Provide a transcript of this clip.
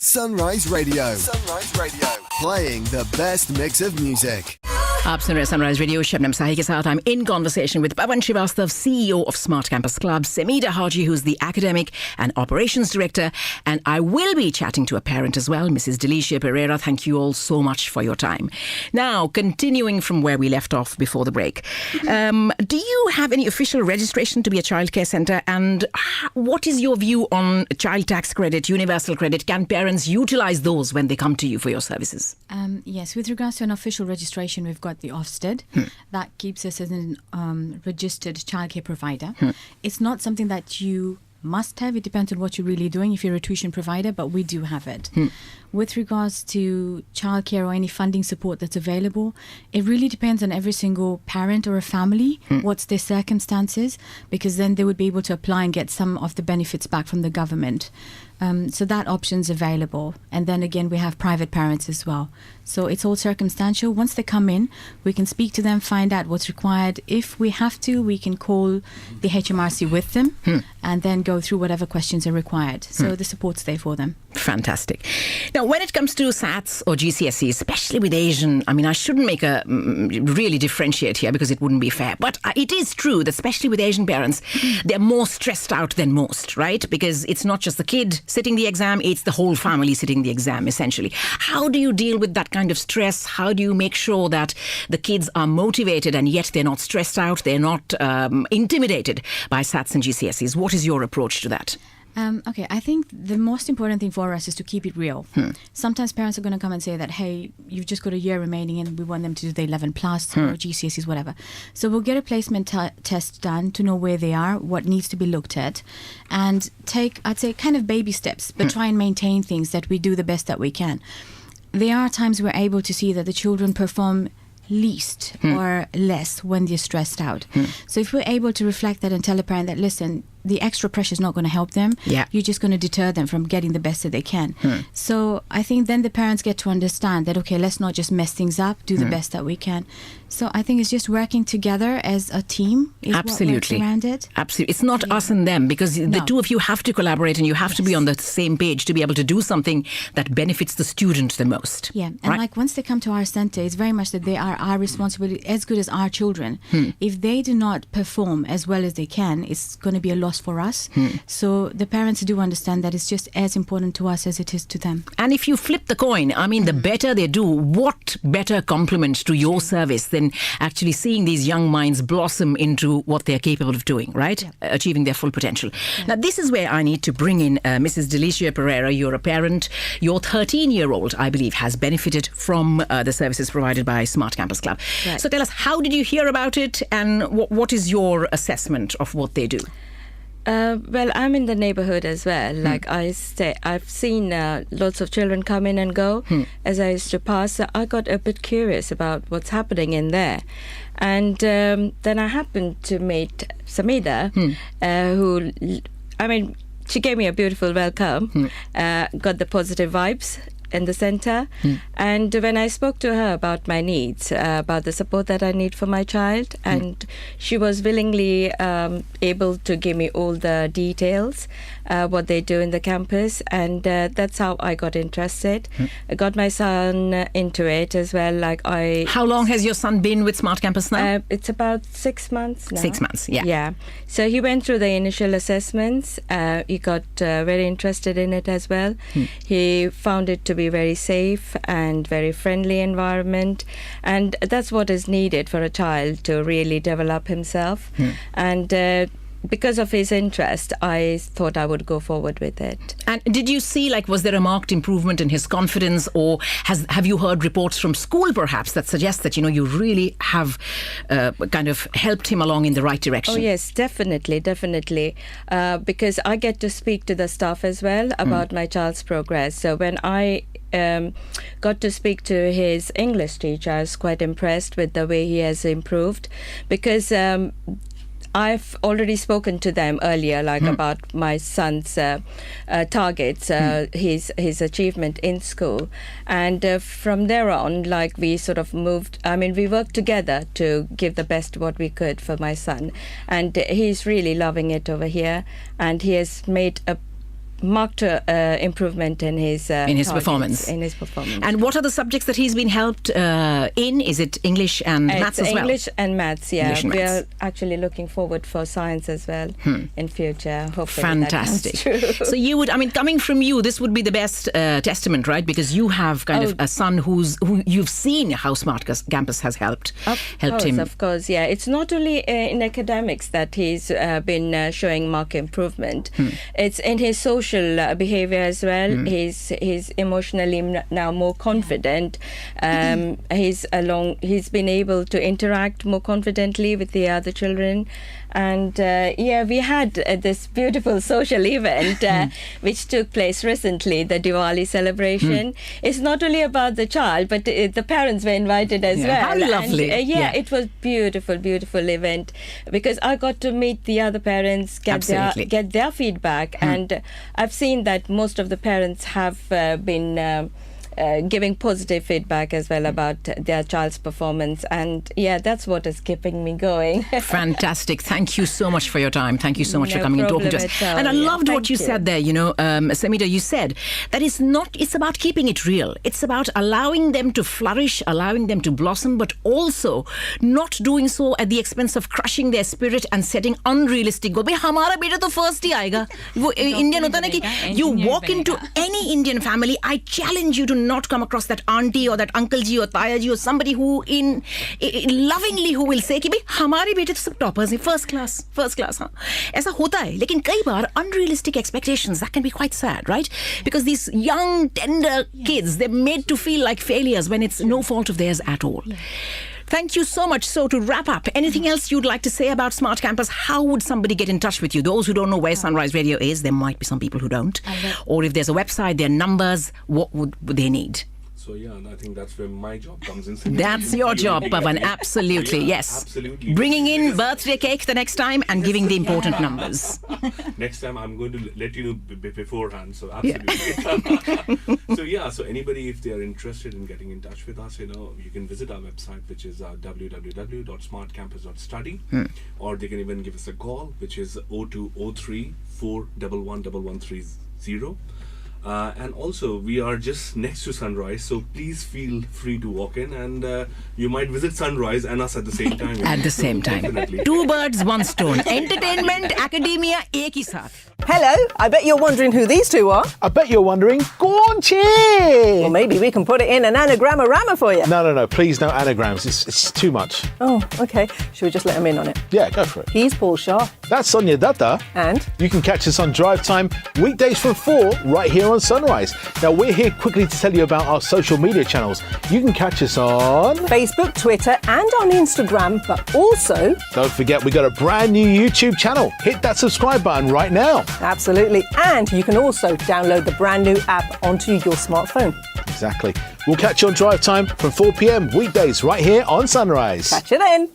Sunrise Radio. Sunrise Radio. Playing the best mix of music. आप सुन रहे sunrise radio Shabnam साही के साथ. I'm in conversation with Pawan Srivastava, CEO of Smart Campus Club, Semida Haji, who's the academic and operations director, and I will be chatting to a parent as well, Mrs. Delicia Pereira. Thank you all so much for your time. Now, continuing from where we left off before the break, do you have any official registration to be a childcare centre, and what is your view on child tax credit, universal credit? Can parents utilise those when they come to you for your services? Yes, with regards to an official registration, we've got the Ofsted. That keeps us as an registered childcare provider. It's not something that you must have. It depends on what you're really doing if you're a tuition provider, but we do have it. With regards to childcare or any funding support that's available, it really depends on every single parent or a family, what's their circumstances, because then they would be able to apply and get some of the benefits back from the government. So that option's available. And then again, we have private parents as well. So it's all circumstantial. Once they come in, we can speak to them, find out what's required. If we have to, we can call the HMRC with them and then go through whatever questions are required. So the support's there for them. Fantastic. Now, when it comes to SATs or GCSEs, especially with Asian, I mean, I shouldn't make a really differentiate here because it wouldn't be fair. But it is true that especially with Asian parents, they're more stressed out than most, right? Because it's not just the kid sitting the exam, it's the whole family sitting the exam, essentially. How do you deal with that kind of stress? How do you make sure that the kids are motivated and yet they're not stressed out, they're not intimidated by SATs and GCSEs? What is your approach to that? Okay, I think the most important thing for us is to keep it real. Sometimes parents are going to come and say that, hey, you've just got a year remaining and we want them to do the 11 plus or GCSEs, whatever. So we'll get a placement test done to know where they are, what needs to be looked at, and take, I'd say, kind of baby steps, but try and maintain things that we do the best that we can. There are times we're able to see that the children perform least or less when they're stressed out. So if we're able to reflect that and tell a parent that, listen, the extra pressure is not going to help them. You're just going to deter them from getting the best that they can. So I think then the parents get to understand that, okay, let's not just mess things up, do the best that we can. So I think it's just working together as a team is what works around it. Absolutely. It's not us and them, because the two of you have to collaborate and you have to be on the same page to be able to do something that benefits the student the most. And like once they come to our centre, it's very much that they are our responsibility as good as our children. If they do not perform as well as they can, it's going to be a loss for us. So the parents do understand that it's just as important to us as it is to them. And if you flip the coin, I mean, the better they do, what better compliment to your service than actually seeing these young minds blossom into what they're capable of doing, right? Achieving their full potential. Now, this is where I need to bring in Mrs. Delicia Pereira. You're a parent. Your 13-year-old, I believe, has benefited from the services provided by Smart Campus Club. So tell us, how did you hear about it and what is your assessment of what they do? Well, I'm in the neighborhood as well. Like I've seen lots of children come in and go as I used to pass. So I got a bit curious about what's happening in there. And then I happened to meet Semida, who, I mean, she gave me a beautiful welcome, got the positive vibes in the centre. And when I spoke to her about my needs, about the support that I need for my child, and she was willingly able to give me all the details, what they do in the campus, and that's how I got interested. I got my son into it as well. How long has your son been with Smart Campus now? It's about 6 months now. 6 months, yeah. So he went through the initial assessments. He got very interested in it as well. He found it to be very safe and very friendly environment, and that's what is needed for a child to really develop himself. And because of his interest, I thought I would go forward with it. And did you see, was there a marked improvement in his confidence, or have you heard reports from school perhaps that suggest that, you really have kind of helped him along in the right direction? Oh yes, definitely. Because I get to speak to the staff as well about my child's progress. So when I got to speak to his English teacher, I was quite impressed with the way he has improved, because I've already spoken to them earlier, about my son's targets, his achievement in school. And from there on, we sort of moved, we worked together to give the best what we could for my son. And he's really loving it over here. And he has made a marked improvement in his performance. In his performance. And what are the subjects that he's been helped in? Is it English and maths as well? English and maths, yeah. English and We maths. are actually looking forward for science as well in future. Hopefully Fantastic. that comes true. So you would, I mean, coming from you, this would be the best testament, right? Because you have kind of a son who you've seen how Smart Campus has helped him. Of course, yeah. It's not only in academics that he's been showing marked improvement. It's in his social behavior as well. He's emotionally now more confident. He's been able to interact more confidently with the other children. And we had this beautiful social event which took place recently, the Diwali celebration. It's not only about the child, but the parents were invited as well. How lovely. And, it was beautiful event, because I got to meet the other parents, get their feedback, and I've seen that most of the parents have been giving positive feedback as well about their child's performance, and that's what is keeping me going. Fantastic. Thank you so much for your time. Thank you so much for coming and talking to us. And I loved what you said there, Semida, you said that it's about keeping it real. It's about allowing them to flourish, allowing them to blossom, but also not doing so at the expense of crushing their spirit and setting unrealistic goals. Hamara beta to first hi aayega. Wo Indian hota na ki you walk into any Indian family, I challenge you to not come across that auntie or that uncle ji or taya ji or somebody who in lovingly who will say कि भाई हमारे बेटे तो सब toppers हैं, first class हाँ ऐसा होता है, लेकिन कई बार unrealistic expectations, that can be quite sad, right? Because these young tender kids, they're made to feel like failures when it's no fault of theirs at all. Thank you so much. So to wrap up, anything else you'd like to say about Smart Campus? How would somebody get in touch with you? Those who don't know where Sunrise Radio is, there might be some people who don't. Or if there's a website, their numbers, what would they need? So I think that's where my job comes in. That's your job, Pawan. Absolutely, yes. Absolutely. Bringing in birthday cake the next time and giving the important numbers. Next time I'm going to let you know beforehand. So absolutely. So anybody, if they are interested in getting in touch with us, you can visit our website, which is www.smartcampus.study, or they can even give us a call, which is 0203 411 1130. And also, we are just next to Sunrise, so please feel free to walk in, and you might visit Sunrise and us at the same time. At the same time. Definitely. Two birds, one stone. Entertainment, academia, ek hi saath. Hello, I bet you're wondering who these two are. I bet you're wondering, go on, cheer! Well, maybe we can put it in an anagram-a-rama for you. No, please, no anagrams. It's too much. Oh, OK. Should we just let him in on it? Yeah, go for it. He's Paul Shah. That's Sonia Datta. And? You can catch us on Drive Time, weekdays from 4, right here on Sunrise. Now, we're here quickly to tell you about our social media channels. You can catch us on Facebook, Twitter, and on Instagram, but also... Don't forget, we got a brand new YouTube channel. Hit that subscribe button right now. Absolutely. And you can also download the brand new app onto your smartphone. Exactly. We'll catch you on Drive Time from 4 p.m. weekdays right here on Sunrise. Catch you then.